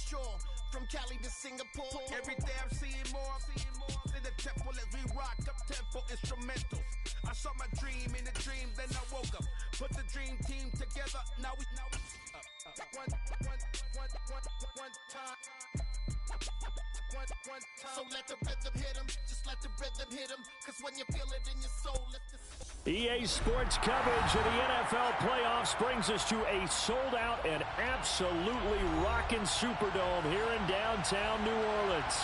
shore. From Cali to Singapore. Every day I'm seeing more. In the temple as we rock up tempo instrumentals. I saw my dream in a dream, then I woke up. Put the dream team together. Now we one time. So let the rhythm hit him. Just let the rhythm hit him. Cause when you feel it in your soul, let the EA Sports coverage of the NFL playoffs brings us to a sold-out and absolutely rocking Superdome here in downtown New Orleans.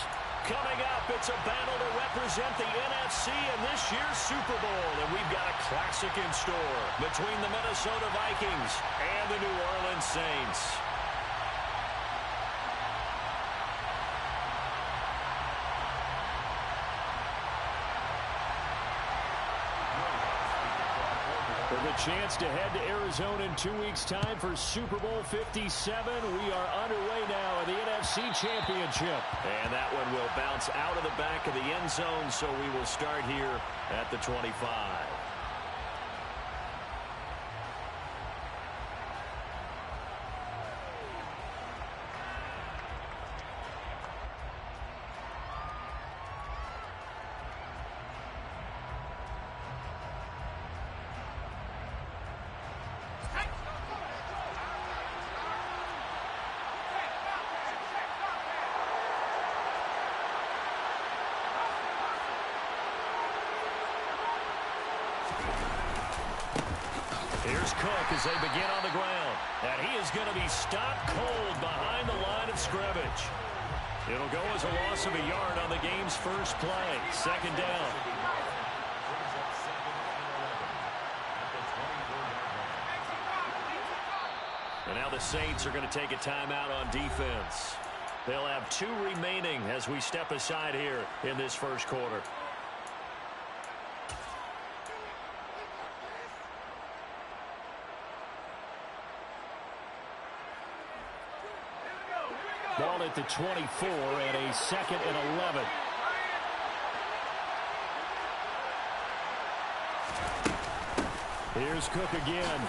Coming up, it's a battle to represent the NFC in this year's Super Bowl, and we've got a classic in store between the Minnesota Vikings and the New Orleans Saints. With a chance to head to Arizona in 2 weeks' time for Super Bowl 57. We are underway now in the NFC Championship. And that one will bounce out of the back of the end zone, so we will start here at the 25. Here's Cook as they begin on the ground. And he is going to be stopped cold behind the line of scrimmage. It'll go as a loss of a yard on the game's first play. Second down. And now the Saints are going to take a timeout on defense. They'll have 2 remaining as we step aside here in this first quarter. Ball at the 24 and a 2nd and 11. Here's Cook again.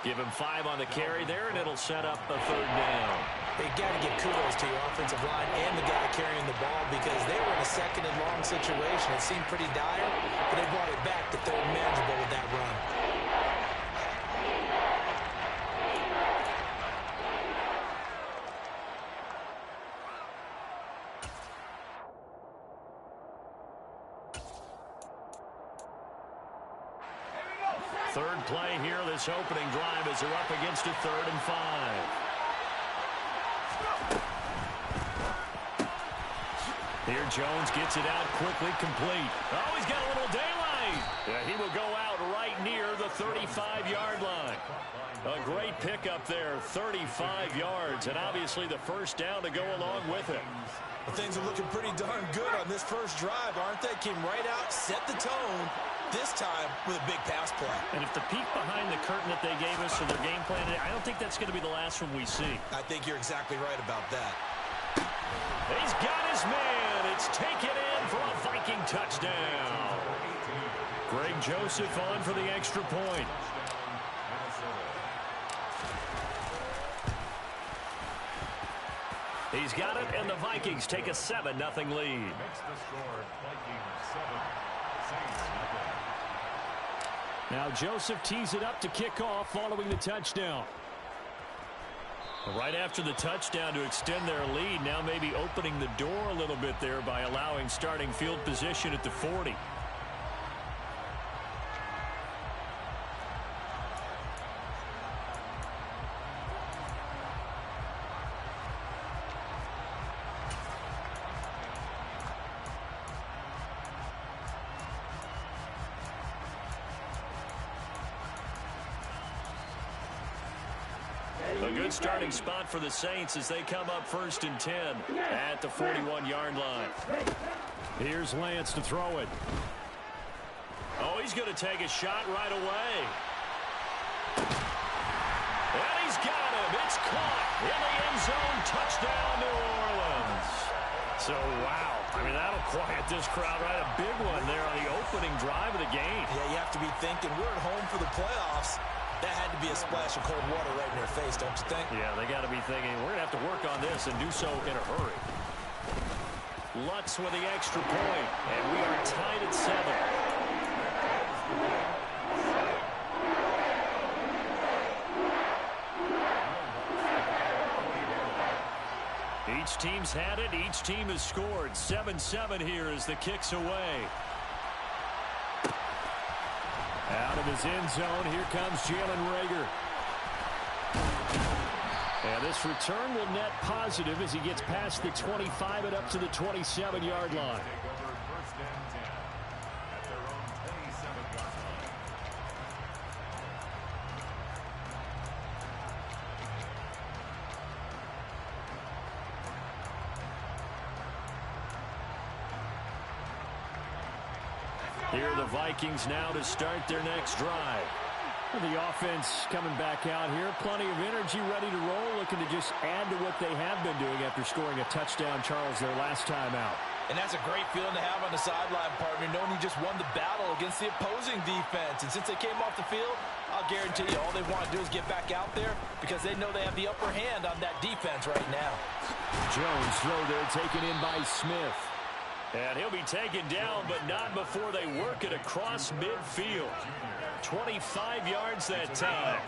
Give him 5 on the carry there, and it'll set up a 3rd down. They got to give kudos to your offensive line and the guy carrying the ball because they were in a 2nd and long situation. It seemed pretty dire, but they brought it back to 3rd manageable with that run. Third play here, this opening drive as they're up against a 3rd and 5. Here Jones gets it out quickly, complete. Oh, he's got a little daylight. Yeah, he will go out right near the 35-yard line. A great pickup there, 35 yards, and obviously the first down to go along with it. Well, things are looking pretty darn good on this first drive, aren't they? Came right out, set the tone, this time with a big pass play. And if the peek behind the curtain that they gave us for their game plan, I don't think that's going to be the last one we see. I think you're exactly right about that. He's got his man. It's taken in for a Viking touchdown. Greg Joseph on for the extra point. He's got it, and the Vikings take a 7-0 lead. Now Joseph tees it up to kick off following the touchdown. Right after the touchdown to extend their lead, now maybe opening the door a little bit there by allowing starting field position at the 40. A good starting spot for the Saints as they come up 1st and 10 at the 41-yard line. Here's Lance to throw it. Oh, he's going to take a shot right away. And he's got him. It's caught in the end zone. Touchdown, New Orleans. So, wow. I mean, that'll quiet this crowd right. A big one there on the opening drive of the game. Yeah, you have to be thinking we're at home for the playoffs. That had to be a splash of cold water right in their face, don't you think? Yeah, they got to be thinking, we're going to have to work on this and do so in a hurry. Lutz with the extra point, and we are tied at 7. Each team's had it. Each team has scored. 7-7 here as the kick's away. Out of his end zone, here comes Jalen Reagor. And this return will net positive as he gets past the 25 and up to the 27-yard line. Here are the Vikings now to start their next drive. The offense coming back out here. Plenty of energy, ready to roll, looking to just add to what they have been doing after scoring a touchdown, Charles, their last time out. And that's a great feeling to have on the sideline, partner, knowing you just won the battle against the opposing defense. And since they came off the field, I'll guarantee you all they want to do is get back out there because they know they have the upper hand on that defense right now. Jones throw there, taken in by Smith. And he'll be taken down, but not before they work it across midfield. 25 yards that time.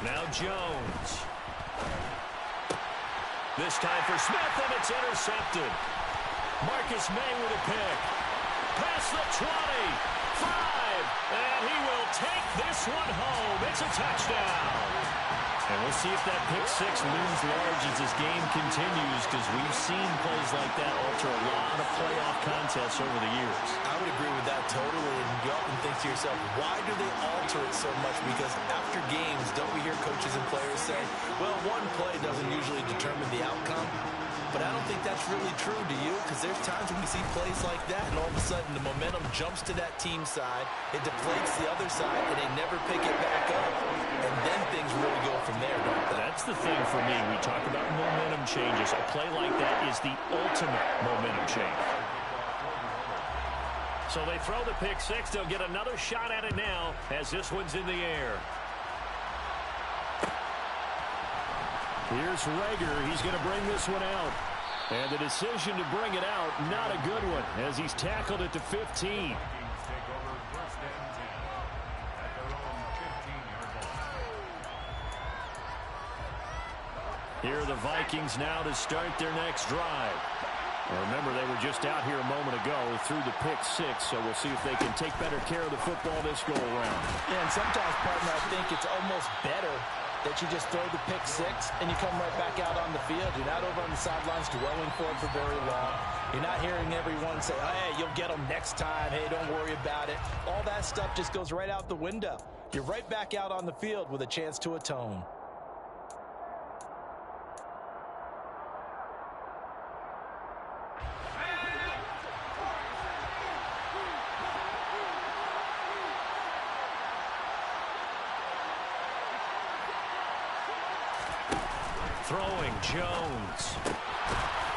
Now Jones. This time for Smith, and it's intercepted. Marcus May with a pick. Past the 20. 5. And he will take this one home. It's a touchdown. And we'll see if that pick six looms large as this game continues, because we've seen plays like that alter a lot of playoff contests over the years. I would agree with that totally. And you often think to yourself, why do they alter it so much? Because after games, don't we hear coaches and players say, well, one play doesn't usually determine the outcome. But I don't think that's really true, do you? Because there's times when we see plays like that, and all of a sudden the momentum jumps to that team side, it deflates the other side, and they never pick it back up. And then things really go from there, don't they? That's the thing for me. We talk about momentum changes. A play like that is the ultimate momentum change. So they throw the pick six. They'll get another shot at it now as this one's in the air. Here's Reagor. He's going to bring this one out. And the decision to bring it out, not a good one, as he's tackled it to 15. Here are the Vikings now to start their next drive. Well, remember, they were just out here a moment ago through the pick six, so we'll see if they can take better care of the football this go-around. Yeah, and sometimes, partner, I think it's almost better that you just throw the pick six and you come right back out on the field. You're not over on the sidelines dwelling for it for very long. You're not hearing everyone say, oh, hey, you'll get them next time. Hey, don't worry about it. All that stuff just goes right out the window. You're right back out on the field with a chance to atone. Throwing Jones.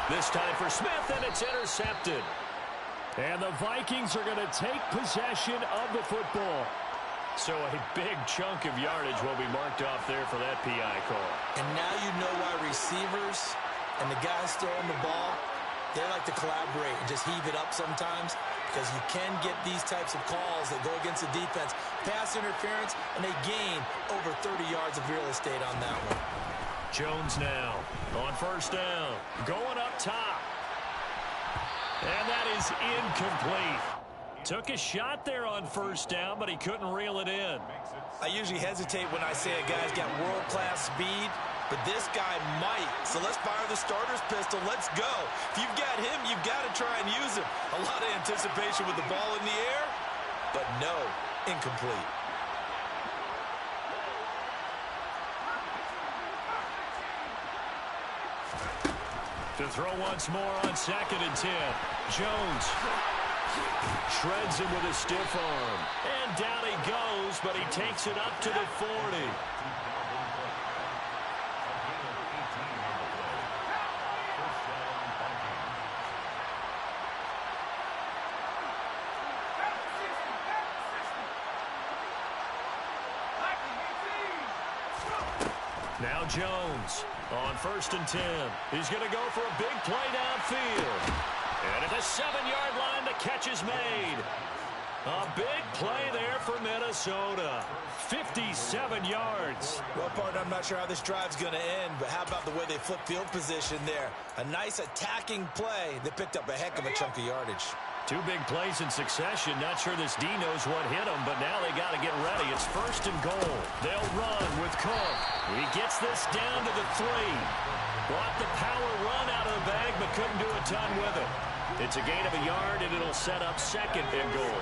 This time for Smith, and it's intercepted. And the Vikings are going to take possession of the football. So a big chunk of yardage will be marked off there for that PI call. And now you know why receivers and the guys throwing the ball, they like to collaborate and just heave it up sometimes, because you can get these types of calls that go against the defense. Pass interference, and they gain over 30 yards of real estate on that one. Jones now on first down, going up top. And that is incomplete. Took a shot there on first down, but he couldn't reel it in. I usually hesitate when I say a guy's got world-class speed, but this guy might. So let's fire the starter's pistol. Let's go. If you've got him, you've got to try and use him. A lot of anticipation with the ball in the air, but no, incomplete. To throw once more on 2nd and 10. Jones shreds him with a stiff arm. And down he goes, but he takes it up to the 40. Now Jones on 1st and 10. He's going to go for a big play downfield. And at the 7-yard line, the catch is made. A big play there for Minnesota. 57 yards. Well, partner, I'm not sure how this drive's going to end, but how about the way they flip field position there? A nice attacking play that picked up a heck of a chunk of yardage. 2 big plays in succession. Not sure this D knows what hit him, but now they got to get ready. It's 1st and goal. They'll run with Cook. He gets this down to the 3. Brought the power run out of the bag, but couldn't do a ton with it. It's a gain of a yard, and it'll set up 2nd and goal.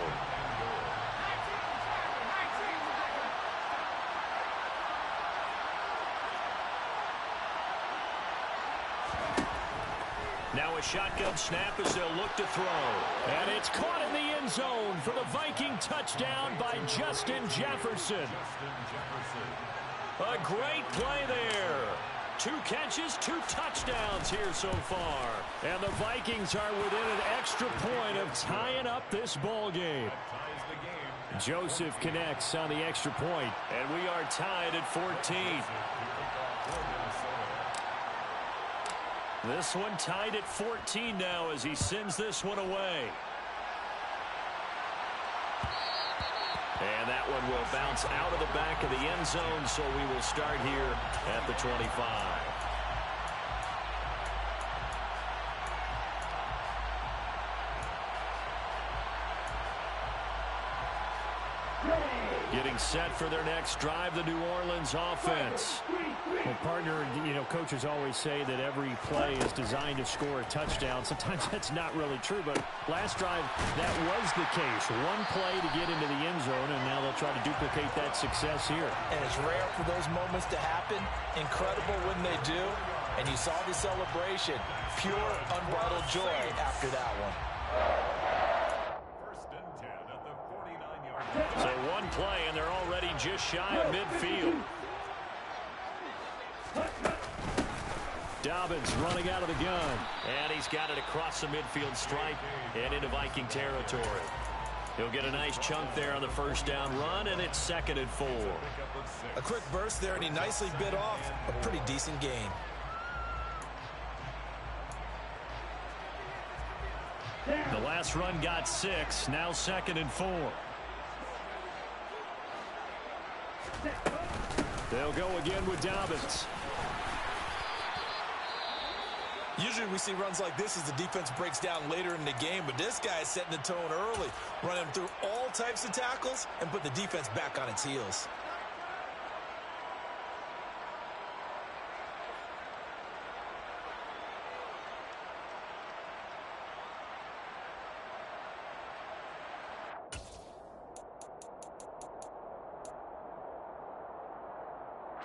Now a shotgun snap as they'll look to throw. And it's caught in the end zone for the Viking touchdown by Justin Jefferson. A great play there. 2 catches, 2 touchdowns here so far. And the Vikings are within an extra point of tying up this ball game. Joseph connects on the extra point, and we are tied at 14. This one tied at 14 now as he sends this one away. And that one will bounce out of the back of the end zone, so we will start here at the 25. Getting set for their next drive, the New Orleans offense. Well, partner, you know, coaches always say that every play is designed to score a touchdown. Sometimes that's not really true, but last drive, that was the case. 1 play to get into the end zone, and now they'll try to duplicate that success here. And it's rare for those moments to happen. Incredible when they do. And you saw the celebration. Pure, unbridled joy after that one. So 1 play, and they're already just shy of midfield. Dobbins running out of the gun. And he's got it across the midfield stripe and into Viking territory. He'll get a nice chunk there on the 1st down run, and it's 2nd and 4. A quick burst there, and he nicely bit off a pretty decent gain. The last run got 6, now 2nd and 4. They'll go again with Dobbins. Usually we see runs like this as the defense breaks down later in the game, but this guy is setting the tone early, running through all types of tackles and put the defense back on its heels.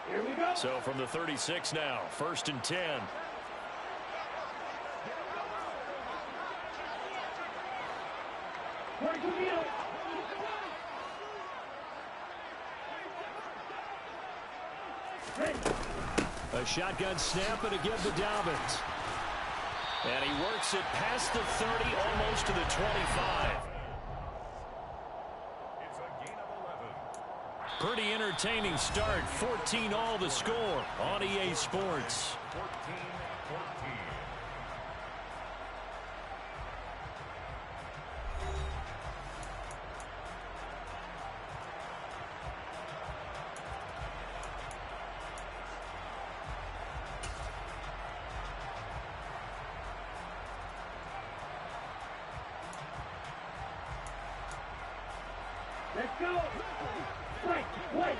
Here we go. So from the 36 now, 1st and 10. A shotgun snap and again to Dobbins. And he works it past the 30, almost to the 25. Pretty entertaining start. 14-all the score on EA Sports. 14-14. Let's go. Wait.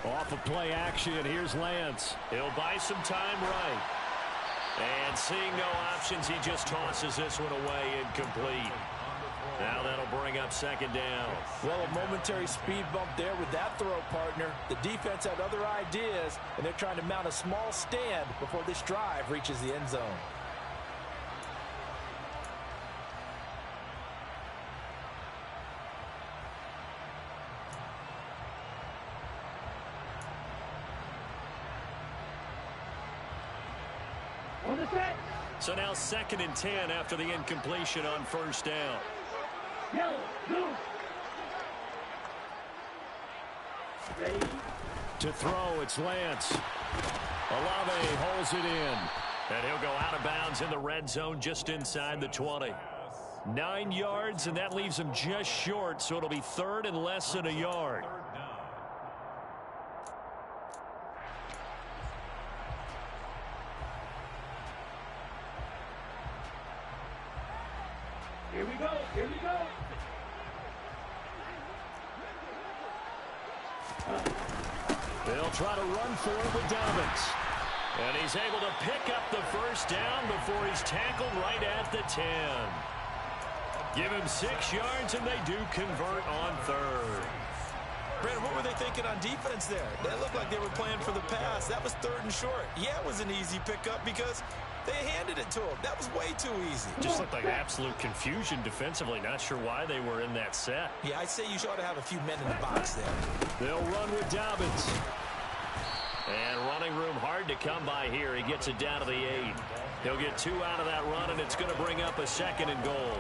Off of play action, here's Lance. He'll buy some time right. And seeing no options, he just tosses this one away incomplete. Now that'll bring up 2nd down. Well, a momentary speed bump there with that throw, partner. The defense had other ideas, and they're trying to mount a small stand before this drive reaches the end zone. So now 2nd and 10 after the incompletion on 1st down. To throw, it's Lance. Olave holds it in. And he'll go out of bounds in the red zone just inside the 20. 9 yards, and that leaves him just short, so it'll be third and less than a yard. Here we go. Here we go. They'll try to run for it with Dobbins. And he's able to pick up the first down before he's tackled right at the 10. Give him 6 yards, and they do convert on third. Brandon, what were they thinking on defense there? They looked like they were playing for the pass. That was third and short. Yeah, it was an easy pickup because they handed it to him. That was way too easy. Just looked like absolute confusion defensively. Not sure why they were in that set. Yeah, I'd say you ought to have a few men in the box there. They'll run with Dobbins. And running room hard to come by here. He gets it down to the 8. He'll get 2 out of that run, and it's going to bring up a 2nd and goal.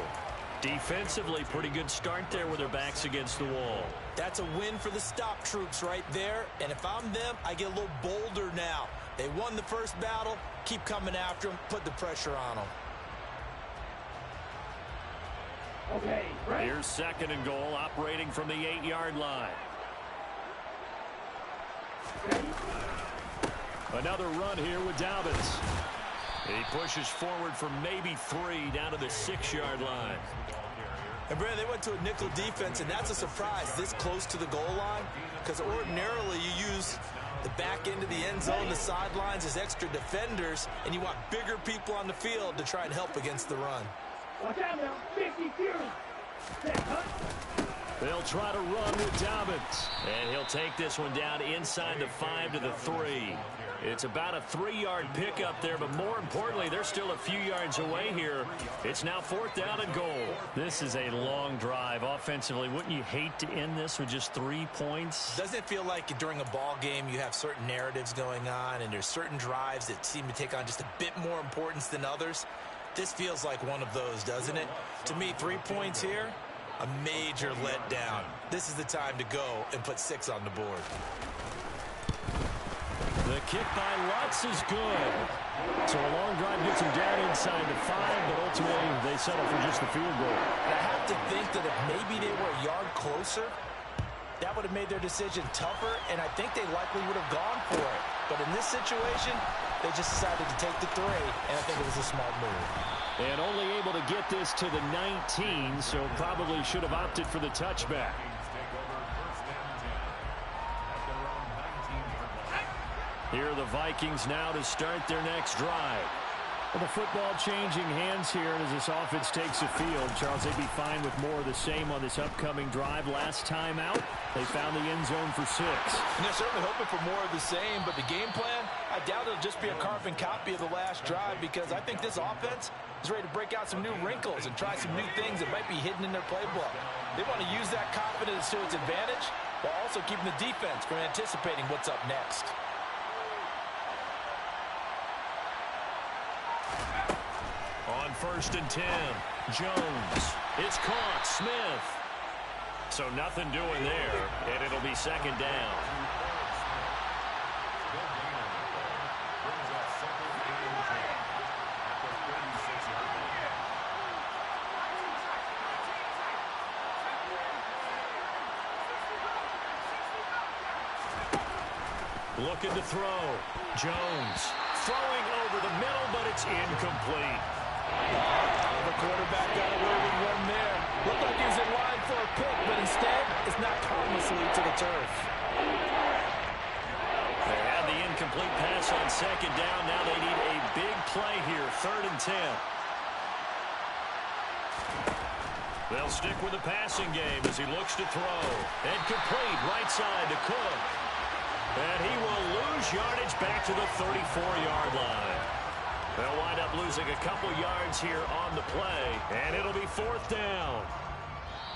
Defensively, pretty good start there with their backs against the wall. That's a win for the stop troops right there. And if I'm them, I get a little bolder now. They won the first battle. Keep coming after them. Put the pressure on them. Okay, right. Here's 2nd and goal, operating from the 8-yard line. Another run here with Dobbins. He pushes forward for maybe 3 down to the 6-yard line. And, Brandon, they went to a nickel defense, and that's a surprise this close to the goal line because ordinarily you use the back end of the end zone, the sidelines as extra defenders, and you want bigger people on the field to try and help against the run. Watch out now. 50 Fury. They'll try to run with Dobbins. And he'll take this one down inside the 5 to the 3. It's about a 3-yard pickup there, but more importantly, they're still a few yards away here. It's now 4th down and goal. This is a long drive offensively. Wouldn't you hate to end this with just 3 points? Doesn't it feel like during a ball game you have certain narratives going on and there's certain drives that seem to take on just a bit more importance than others? This feels like one of those, doesn't it? To me, 3 points here, a major letdown. This is the time to go and put 6 on the board. The kick by Lutz is good. So a long drive gets him down inside the 5, but ultimately they settle for just the field goal. And I have to think that if maybe they were a yard closer, that would have made their decision tougher, and I think they likely would have gone for it. But in this situation, they just decided to take the 3, and I think it was a smart move. And only able to get this to the 19, so probably should have opted for the touchback. Here are the Vikings now to start their next drive. Well, the football changing hands here as this offense takes the field. Charles, they'd be fine with more of the same on this upcoming drive. Last time out, they found the end zone for 6. And they're certainly hoping for more of the same, but the game plan, I doubt it'll just be a carbon copy of the last drive because I think this offense is ready to break out some new wrinkles and try some new things that might be hidden in their playbook. They want to use that confidence to its advantage while also keeping the defense from anticipating what's up next. On 1st and 10, Jones. It's caught. Smith. So nothing doing there, and it'll be 2nd down. Looking to throw. Jones throwing over the middle, but it's incomplete. The quarterback got away with one there. Looked like he was in line for a pick, but instead, it's knocked harmlessly to the turf. They had the incomplete pass on 2nd down. Now they need a big play here, 3rd and 10. They'll stick with the passing game as he looks to throw. And complete right side to Cook. And he will lose yardage back to the 34-yard line. They'll wind up losing a couple yards here on the play, and it'll be 4th down.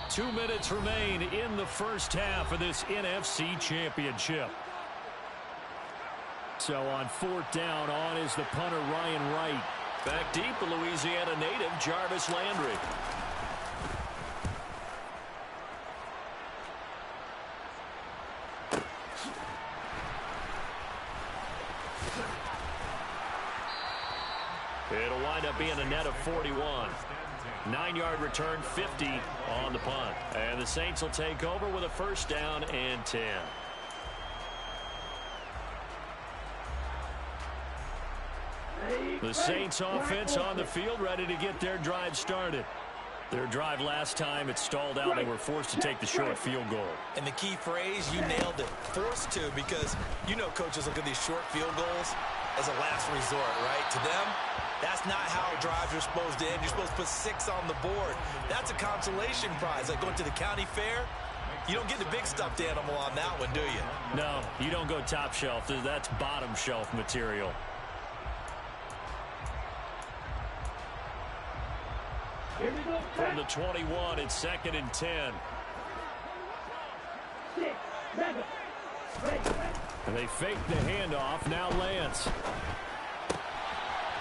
2 minutes remain in the first half of this NFC Championship. So on 4th down, on is the punter, Ryan Wright. Back deep, the Louisiana native, Jarvis Landry. It'll wind up being a net of 41. 9-yard return, 50 on the punt. And the Saints will take over with a first down and 10. The Saints offense on the field, ready to get their drive started. Their drive last time, it stalled out. They were forced to take the short field goal. And the key phrase, you nailed it, forced to, because you know coaches look at these short field goals as a last resort, right? To them, that's not how drives are supposed to end. You're supposed to put 6 on the board. That's a consolation prize. Like going to the county fair, you don't get the big stuffed animal on that one, do you? No, you don't go top shelf. That's bottom shelf material. Here we go. From the 21, it's 2nd and 10. 6, 7, 8. And they fake the handoff. Now Lance.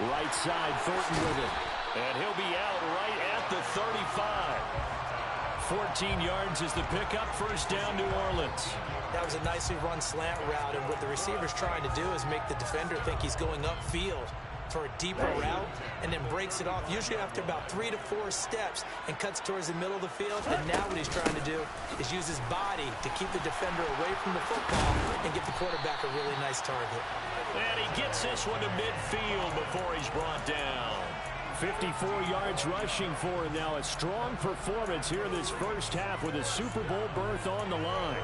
Right side, Thornton with it. And he'll be out right at the 35. 14 yards is the pickup. First down, New Orleans. That was a nicely run slant route, and what the receiver's trying to do is make the defender think he's going upfield for a deeper route, and then breaks it off, usually after about 3 to 4 steps, and cuts towards the middle of the field. And now what he's trying to do is use his body to keep the defender away from the football and give the quarterback a really nice target. And he gets this one to midfield before he's brought down. 54 yards rushing for him now. A strong performance here in this first half with a Super Bowl berth on the line.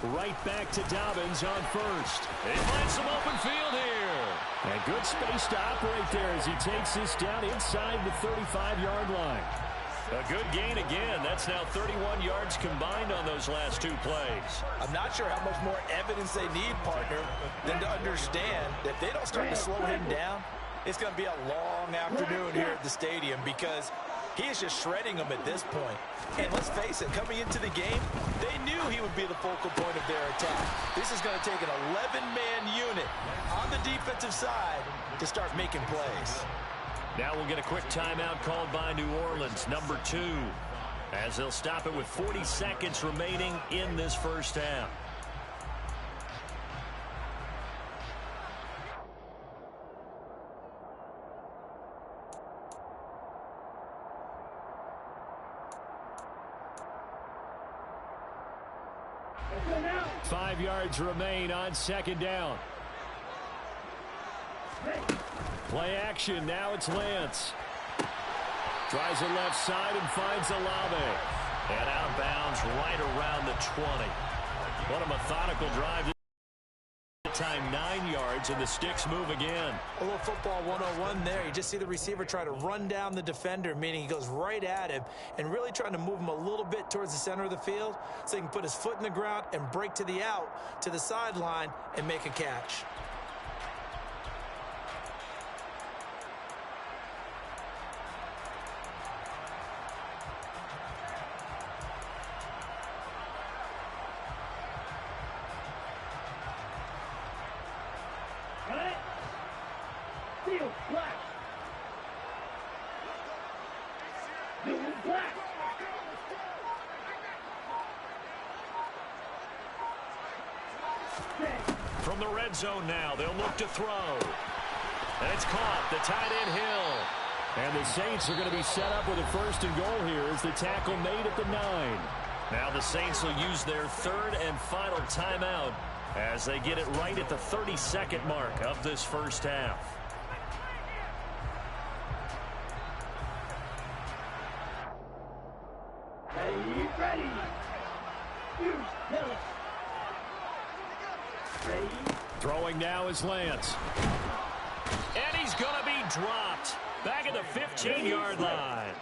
Right back to Dobbins on first. He finds some open field here. And good space to operate there as he takes this down inside the 35-yard line. A good gain again. That's now 31 yards combined on those last 2 plays. I'm not sure how much more evidence they need, partner, than to understand that if they don't start to slow him down, it's going to be a long afternoon here at the stadium, because he is just shredding them at this point. And let's face it, coming into the game, they knew he would be the focal point of their attack. This is going to take an 11-man unit on the defensive side to start making plays. Now we'll get a quick timeout called by New Orleans, number 2, as they'll stop it with 40 seconds remaining in this first half. Let's go now. 5 yards remain on 2nd down. Play action. Now it's Lance. Tries the left side and finds Olave. And out of bounds right around the 20. What a methodical drive. This time 9 yards, and the sticks move again. A little football 101 there. You just see the receiver try to run down the defender, meaning he goes right at him, and really trying to move him a little bit towards the center of the field so he can put his foot in the ground and break to the out, to the sideline, and make a catch. From the red zone now, they'll look to throw. And it's caught, the tight end Hill. And the Saints are going to be set up with a 1st and goal here as the tackle made at the 9. Now the Saints will use their 3rd and final timeout as they get it right at the 32nd mark of this first half. Ready. Throwing now is Lance. And he's going to be dropped. Back at the 15-yard line.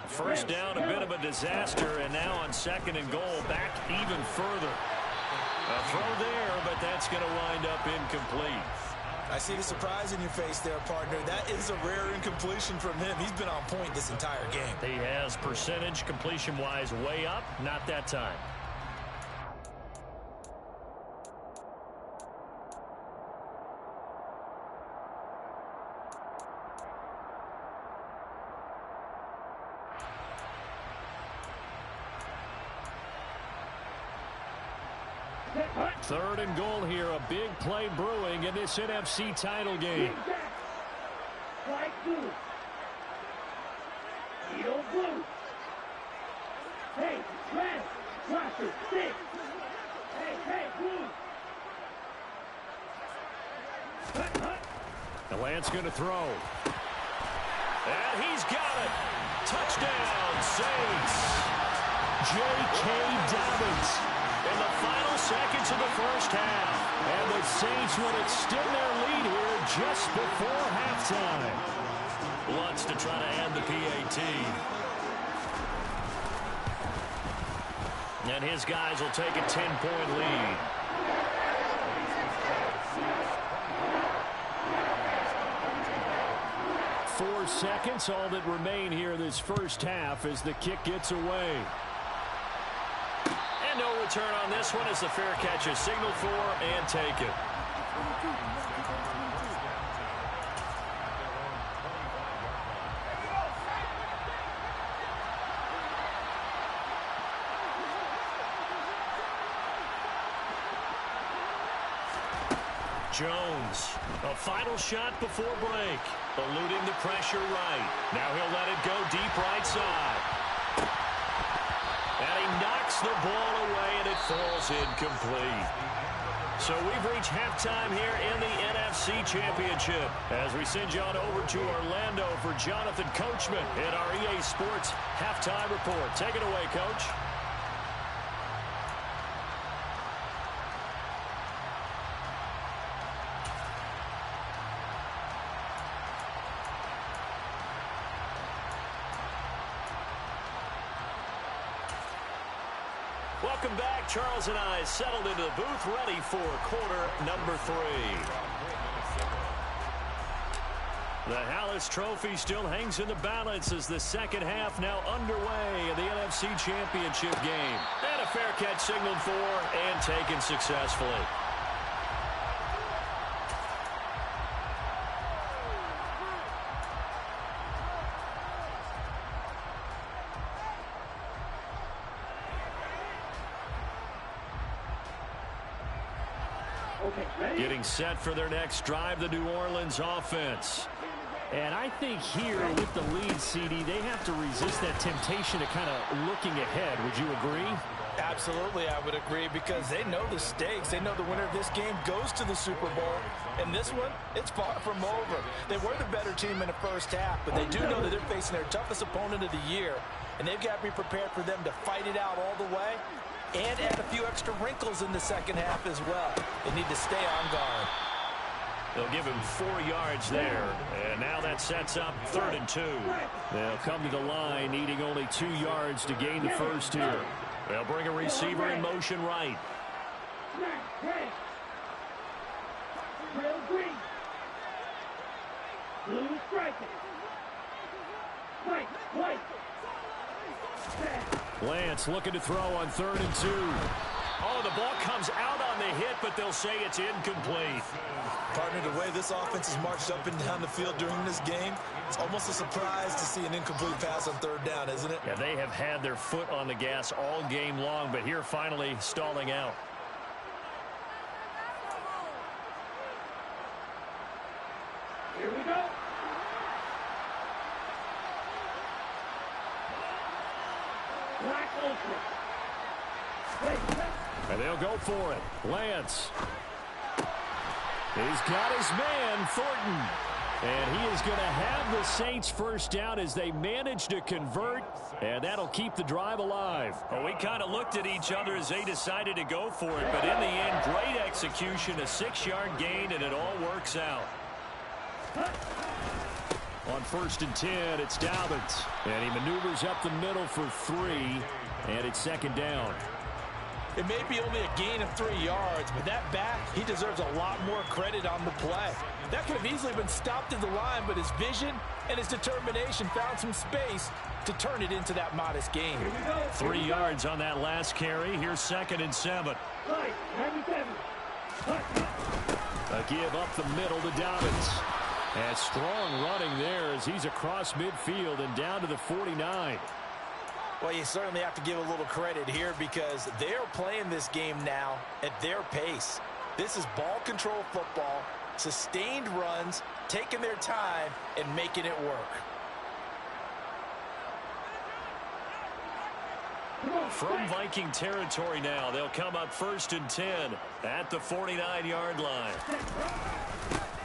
First down, a bit of a disaster, and now on 2nd and goal, back even further. A throw there, but that's going to wind up incomplete. I see the surprise in your face there, partner. That is a rare incompletion from him. He's been on point this entire game. He has percentage completion-wise way up. Not that time. Third and goal here. A big play brewing in this NFC title game. Strike two. Heel blue. Hey, red. Crosser, six. Hey, blue. The Lance going to throw. And he's got it. Touchdown, Saints. J.K. Dobbins. In the final seconds of the first half. And the Saints will extend their lead here just before halftime. Wants to try to end the PAT. And his guys will take a 10-point lead. Four seconds, all that remain here this first half as the kick gets away. And no return on this one as the fair catch is signaled for and taken. Jones, a final shot before break. Eluding the pressure right. Now he'll let it go deep right side. And he knocks the ball away, and it falls incomplete. So we've reached halftime here in the NFC Championship as we send you on over to Orlando for Jonathan Coachman in our EA Sports Halftime Report. Take it away, Coach. Welcome back. Charles and I settled into the booth, ready for quarter number 3. The Hallis Trophy still hangs in the balance as the second half now underway in the NFC Championship game. And a fair catch signaled for and taken successfully. Getting set for their next drive, the New Orleans offense. And I think here with the lead, CD, they have to resist that temptation to kind of looking ahead. Would you agree? Absolutely, I would agree, because they know the stakes. They know the winner of this game goes to the Super Bowl. And this one, it's far from over. They were the better team in the first half, but they do know that they're facing their toughest opponent of the year. And they've got to be prepared for them to fight it out all the way and add a few extra wrinkles in the second half as well. They need to stay on guard. They'll give him 4 yards there. And now that sets up 3rd and 2. They'll come to the line needing only 2 yards to gain the first here. They'll bring a receiver in motion right. Blue striking. White. Lance looking to throw on 3rd and 2. Oh, the ball comes out on the hit, but they'll say it's incomplete. Partner, the way this offense has marched up and down the field during this game, it's almost a surprise to see an incomplete pass on 3rd down, isn't it? Yeah, they have had their foot on the gas all game long, but here finally stalling out. Here we go. Black Ultra. And they'll go for it. Lance. He's got his man, Thornton. And he is going to have the Saints first down as they manage to convert. And that'll keep the drive alive. Well, we kind of looked at each other as they decided to go for it. But in the end, great execution, a 6-yard gain, and it all works out. On 1st and 10, it's Dobbins. And he maneuvers up the middle for 3. And it's 2nd down. It may be only a gain of 3 yards, but that back, he deserves a lot more credit on the play. That could have easily been stopped at the line, but his vision and his determination found some space to turn it into that modest gain. 3 yards on that last carry. Here's 2nd and 7. A give up the middle to Dobbins. And strong running there as he's across midfield and down to the 49. Well, you certainly have to give a little credit here because they're playing this game now at their pace. This is ball control football, sustained runs, taking their time, and making it work. From Viking territory now, they'll come up 1st and 10 at the 49-yard line.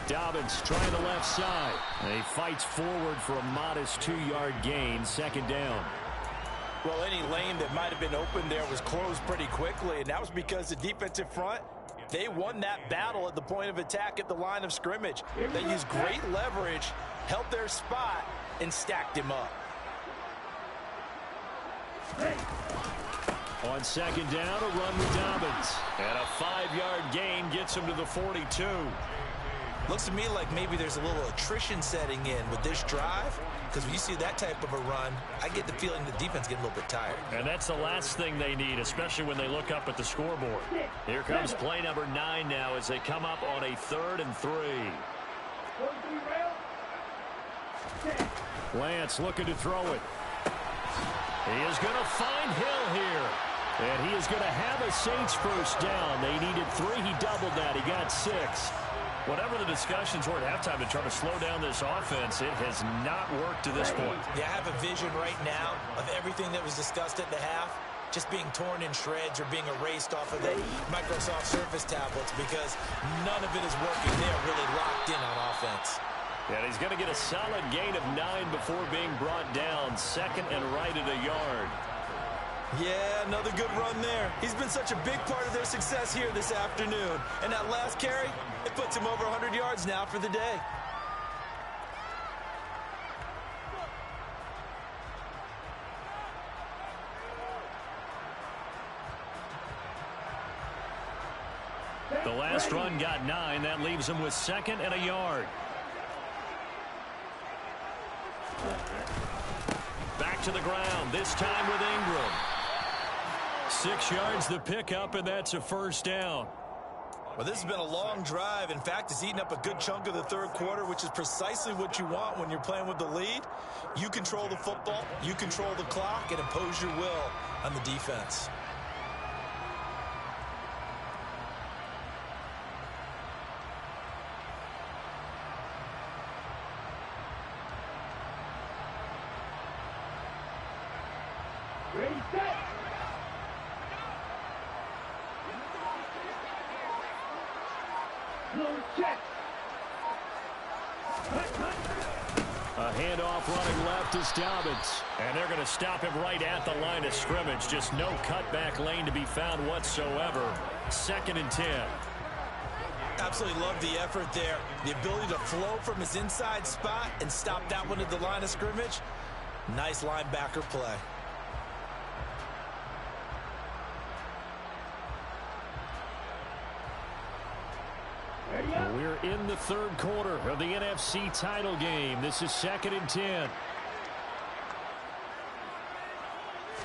Dobbins trying the left side. And he fights forward for a modest 2-yard gain, 2nd down. Well, any lane that might have been open there was closed pretty quickly, and that was because the defensive front, they won that battle at the point of attack at the line of scrimmage. They used great leverage, held their spot, and stacked him up. On 2nd down, a run with Dobbins. And a 5-yard gain gets him to the 42. Looks to me like maybe there's a little attrition setting in with this drive, because when you see that type of a run, I get the feeling the defense getting a little bit tired. And that's the last thing they need, especially when they look up at the scoreboard. Here comes play number 9 now as they come up on a 3rd and 3. Lance looking to throw it. He is going to find Hill here. And he is going to have a Saints first down. They needed 3. He doubled that. He got 6. Whatever the discussions were at halftime to try to slow down this offense, it has not worked to this point. Yeah, I have a vision right now of everything that was discussed at the half just being torn in shreds or being erased off of the Microsoft Surface tablets because none of it is working. They're really locked in on offense. And he's going to get a solid gain of 9 before being brought down. 2nd and right at a yard. Yeah, another good run there. He's been such a big part of their success here this afternoon. And that last carry, it puts him over 100 yards now for the day. The last run got 9. That leaves him with 2nd and a yard. Back to the ground, this time with Ingram. 6 yards the pickup, and that's a first down. Well, this has been a long drive. In fact, it's eaten up a good chunk of the 3rd quarter, which is precisely what you want when you're playing with the lead. You control the football, you control the clock, and impose your will on the defense. Ready, set. Blue check. A handoff running left is Dobbins. And they're going to stop him right at the line of scrimmage. Just no cutback lane to be found whatsoever. 2nd and 10. Absolutely love the effort there. The ability to flow from his inside spot and stop that one at the line of scrimmage. Nice linebacker play. We're in the 3rd quarter of the NFC title game. This is 2nd and 10.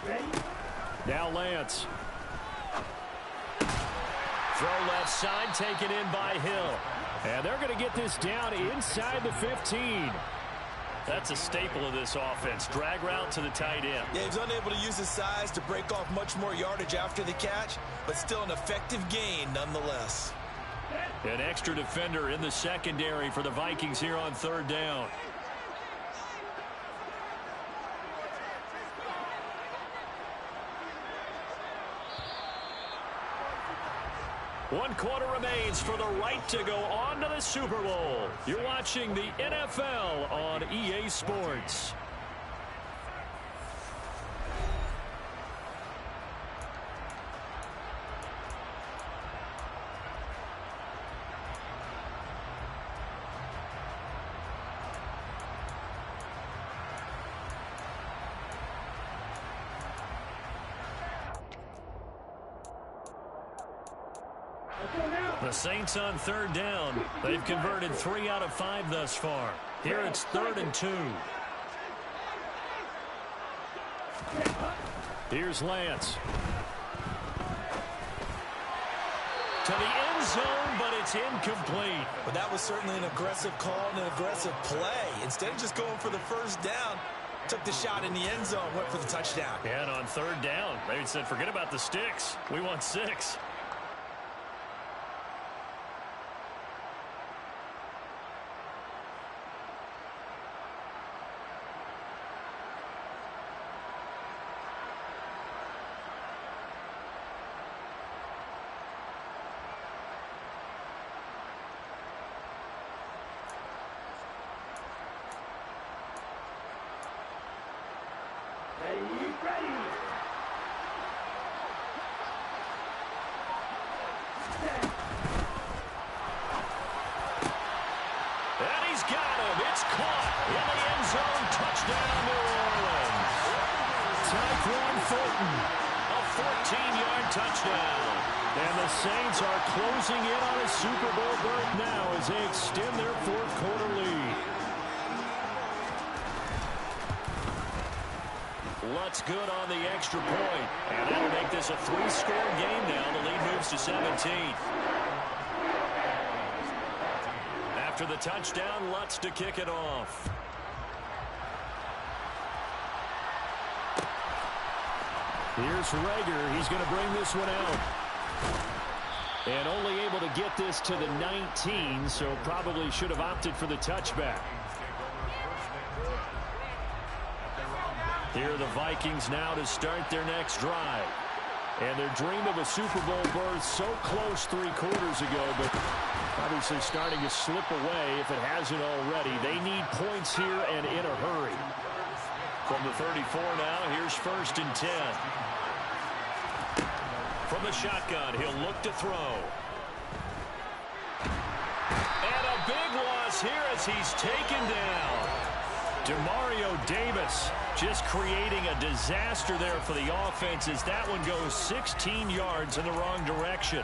Ready? Now Lance. Throw left side, taken in by Hill. And they're going to get this down inside the 15. That's a staple of this offense. Drag route to the tight end. Yeah, he's unable to use his size to break off much more yardage after the catch, but still an effective gain nonetheless. An extra defender in the secondary for the Vikings here on 3rd down. One quarter remains for the right to go on to the Super Bowl. You're watching the NFL on EA Sports. The Saints on third down. They've converted 3 out of 5 thus far. Here it's 3rd and 2. Here's Lance. To the end zone, but it's incomplete. But that was certainly an aggressive call and an aggressive play. Instead of just going for the first down, took the shot in the end zone, went for the touchdown. And on third down, they said, forget about the sticks. We want 6. Touchdown. And the Saints are closing in on a Super Bowl berth now as they extend their 4th quarter lead. Lutz good on the extra point. And that'll make this a 3-score game now. The lead moves to 17. After the touchdown, Lutz to kick it off. Here's Rager. He's going to bring this one out. And only able to get this to the 19, so probably should have opted for the touchback. Here are the Vikings now to start their next drive. And their dream of a Super Bowl berth so close 3 quarters ago, but obviously starting to slip away if it hasn't already. They need points here and in a hurry. From the 34 now, here's 1st and 10. From the shotgun, he'll look to throw. And a big loss here as he's taken down. Demario Davis just creating a disaster there for the offense as that one goes 16 yards in the wrong direction.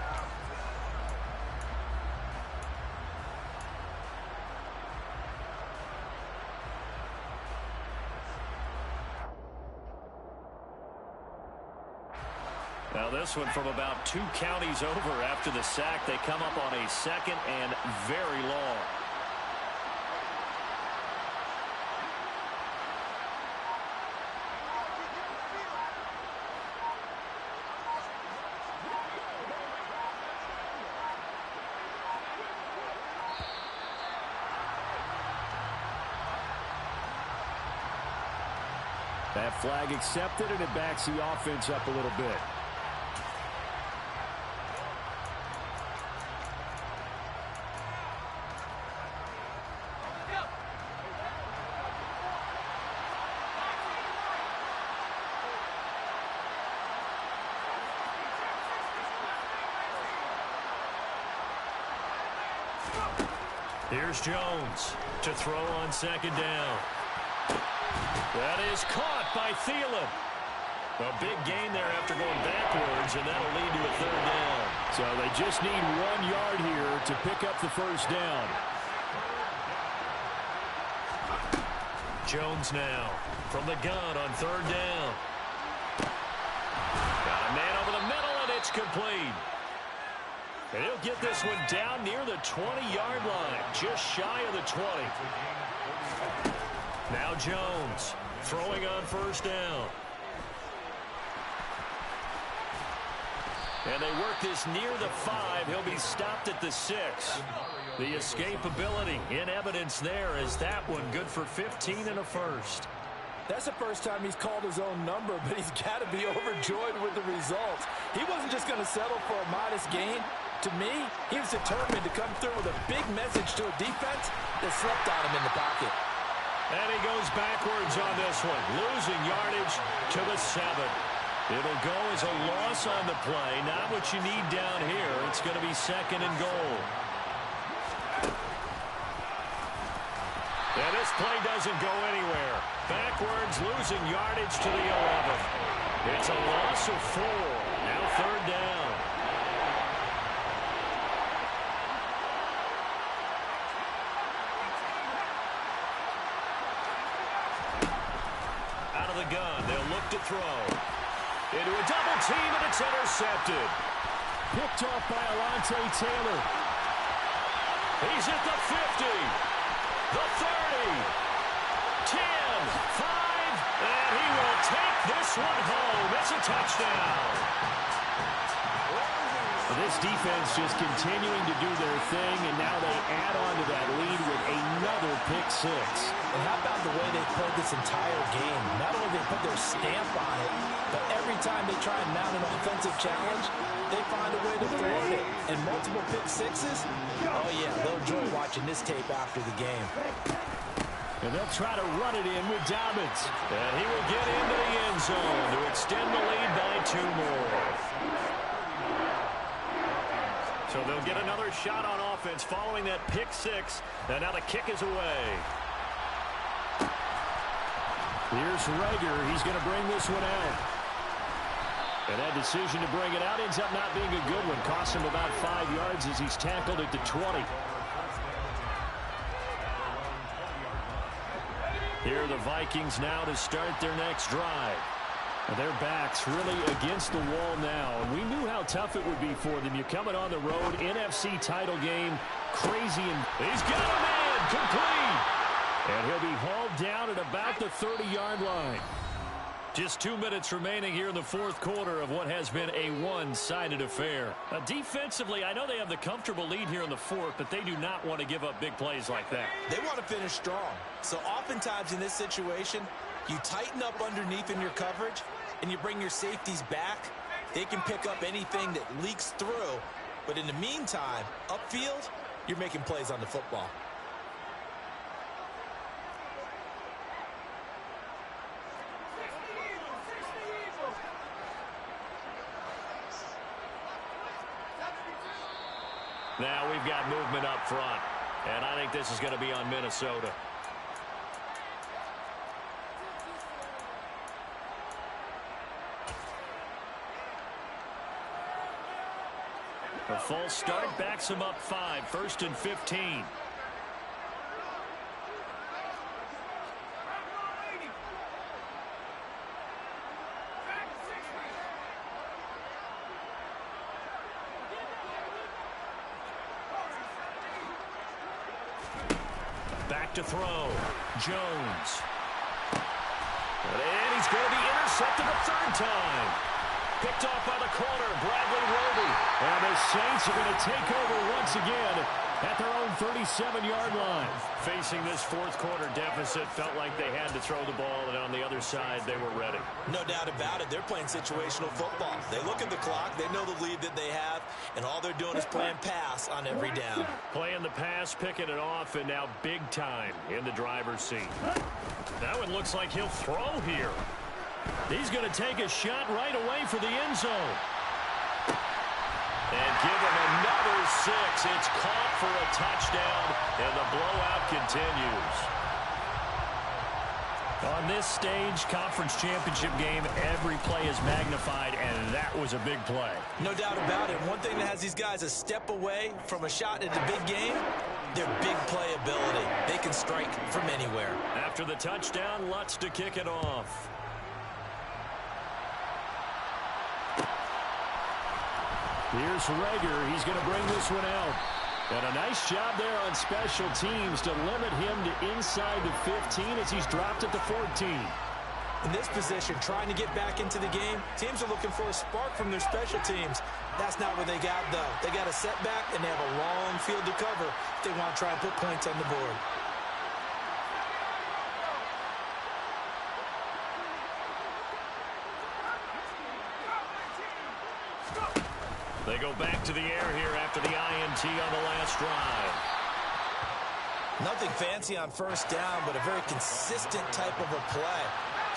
Now this one from about 2 counties over after the sack. They come up on a 2nd and very long. That flag accepted, and it backs the offense up a little bit. Here's Jones to throw on 2nd down. That is caught by Thielen. A big gain there after going backwards, and that'll lead to a 3rd down. So they just need 1 yard here to pick up the 1st down. Jones now from the gun on 3rd down. Got a man over the middle, and it's complete. And he'll get this one down near the 20-yard line, just shy of the 20. Now Jones throwing on 1st down. And they work this near the 5. He'll be stopped at the 6. The escapability in evidence there is that one good for 15 and a 1st. That's the first time he's called his own number, but he's got to be overjoyed with the results. He wasn't just going to settle for a modest gain. To me, he was determined to come through with a big message to a defense that slept on him in the pocket. And he goes backwards on this one, losing yardage to the 7. It'll go as a loss on the play, not what you need down here. It's going to be 2nd and goal. And this play doesn't go anywhere. Backwards, losing yardage to the 11. It's a loss of 4. Now 3rd down. the gun. They'll look to throw. Into a double team, and it's intercepted. Picked off by Alontae Taylor. He's at the 50, the 30, 10, 5, and he will take this one home. It's a touchdown. This defense just continuing to do their thing, and now they add on to that lead with another pick six. And how about the way they played this entire game? Not only did they put their stamp on it, but every time they try and mount an offensive challenge, they find a way to thwart it. And multiple pick sixes? Oh, yeah, they'll enjoy watching this tape after the game. And they'll try to run it in with Dobbins. And he will get into the end zone to extend the lead by 2 more. So they'll get another shot on offense following that pick six. And now the kick is away. Here's Rager. He's going to bring this one out. And that decision to bring it out ends up not being a good one. Costs him about 5 yards as he's tackled at the 20. Here are the Vikings now to start their next drive. And their backs really against the wall now. And we knew how tough it would be for them. You're coming on the road, NFC title game, crazy. And he's got a man, complete. And he'll be hauled down at about the 30-yard line. Just 2 minutes remaining here in the fourth quarter of what has been a one-sided affair. Defensively, I know they have the comfortable lead here in the fourth, but they do not want to give up big plays like that. They want to finish strong. So oftentimes in this situation, you tighten up underneath in your coverage, and you bring your safeties back. They can pick up anything that leaks through. But in the meantime, upfield, you're making plays on the football. Now we've got movement up front. And I think this is going to be on Minnesota. A false start backs him up 5, 1st and 15. Back to throw. Jones. And he's going to be intercepted a 3rd time. Picked off by the corner, Bradley Roby. And the Saints are going to take over once again at their own 37-yard line. Facing this fourth quarter deficit, felt like they had to throw the ball, and on the other side, they were ready. No doubt about it. They're playing situational football. They look at the clock, they know the lead that they have, and all they're doing is playing pass on every down. Playing the pass, picking it off, and now big time in the driver's seat. That one looks like he'll throw here. He's going to take a shot right away for the end zone. And give him another 6. It's caught for a touchdown, and the blowout continues. On this stage, conference championship game, every play is magnified, and that was a big play. No doubt about it. One thing that has these guys a step away from a shot at the big game, their big play ability. They can strike from anywhere. After the touchdown, Lutz to kick it off. Here's Rager. He's going to bring this one out. And a nice job there on special teams to limit him to inside the 15 as he's dropped at the 14. In this position, trying to get back into the game, teams are looking for a spark from their special teams. That's not what they got, though. They got a setback, and they have a long field to cover if they want to try and put points on the board. They go back to the air here after the INT on the last drive. Nothing fancy on first down, but a very consistent type of a play.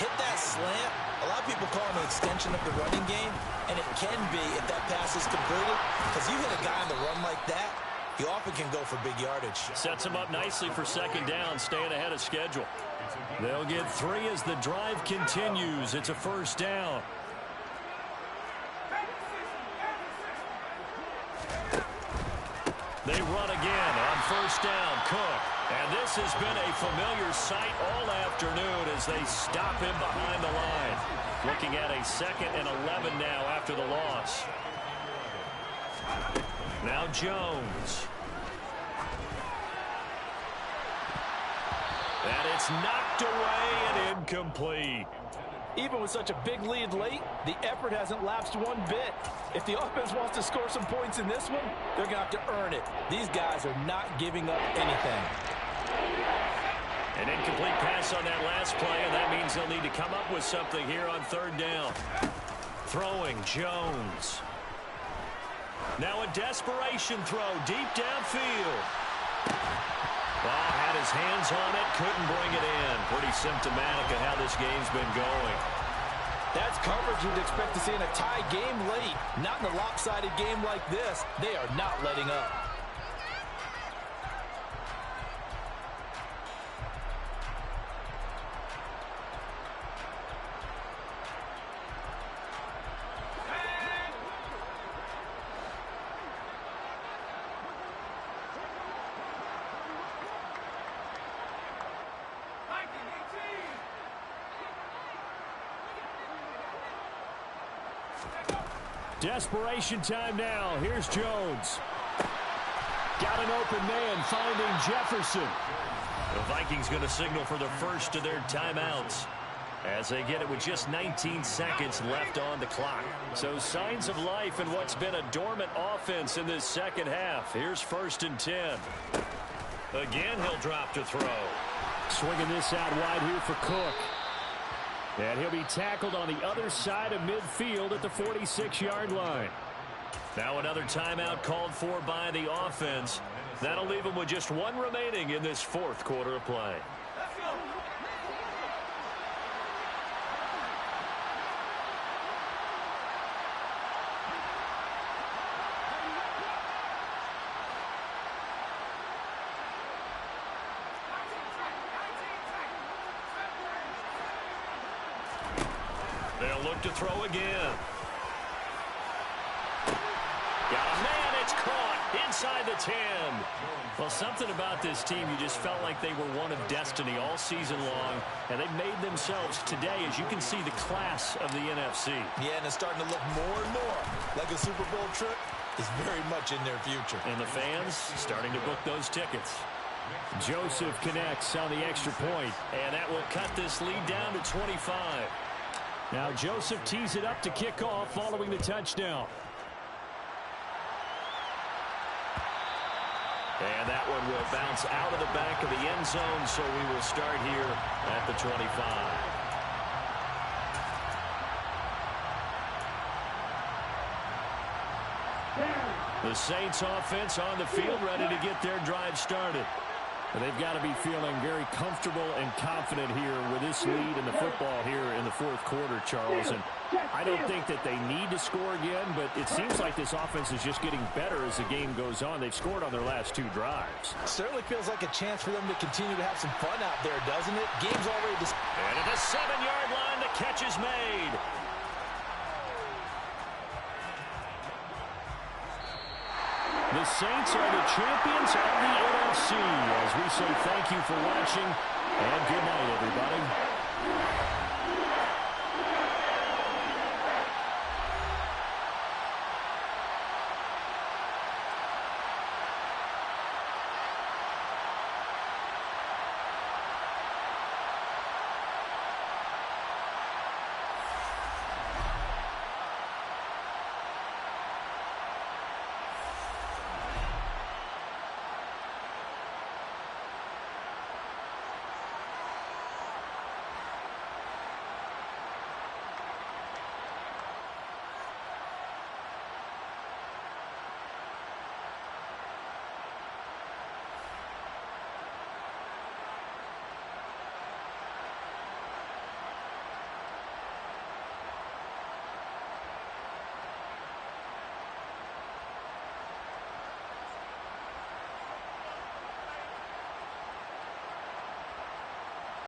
Hit that slant. A lot of people call it an extension of the running game, and it can be if that pass is completed, because you hit a guy on the run like that, he often can go for big yardage. Sets him up nicely for second down, staying ahead of schedule. They'll get 3 as the drive continues. It's a first down. They run again on first down. Cook. And this has been a familiar sight all afternoon as they stop him behind the line. Looking at a 2nd and 11 now after the loss. Now Jones. And it's knocked away and incomplete. Even with such a big lead late, the effort hasn't lapsed one bit. If the offense wants to score some points in this one, they're going to have to earn it. These guys are not giving up anything. An incomplete pass on that last play, and that means they'll need to come up with something here on 3rd down. Throwing Jones. Now a desperation throw deep downfield. Ball had his hands on it, couldn't bring it in. Pretty symptomatic of how this game's been going. That's coverage you'd expect to see in a tie game late. Not in a lopsided game like this. They are not letting up. Desperation time now. Here's Jones. Got an open man, finding Jefferson. The Vikings going to signal for the first of their timeouts as they get it with just 19 seconds left on the clock. So signs of life in what's been a dormant offense in this second half. Here's 1st and 10. Again, he'll drop to throw. Swinging this out wide here for Cook. And he'll be tackled on the other side of midfield at the 46-yard line. Now another timeout called for by the offense. That'll leave them with just 1 remaining in this 4th quarter of play. They'll look to throw again. Got a man, it's caught inside the 10. Well, something about this team, you just felt like they were one of destiny all season long, and they made themselves today, as you can see, the class of the NFC. Yeah, and it's starting to look more and more like a Super Bowl trip is very much in their future. And the fans starting to book those tickets. Joseph connects on the extra point. And that will cut this lead down to 25. Now Joseph tees it up to kick off following the touchdown. And that one will bounce out of the back of the end zone, so we will start here at the 25. The Saints offense on the field, ready to get their drive started. And they've got to be feeling very comfortable and confident here with this lead in the football here in the 4th quarter, Charles. And I don't think that they need to score again, but it seems like this offense is just getting better as the game goes on. They've scored on their last 2 drives. Certainly feels like a chance for them to continue to have some fun out there, doesn't it? Game's already and at the 7-yard line, the catch is made. The Saints are the champions of the NFC. As we say thank you for watching, and good night, everybody.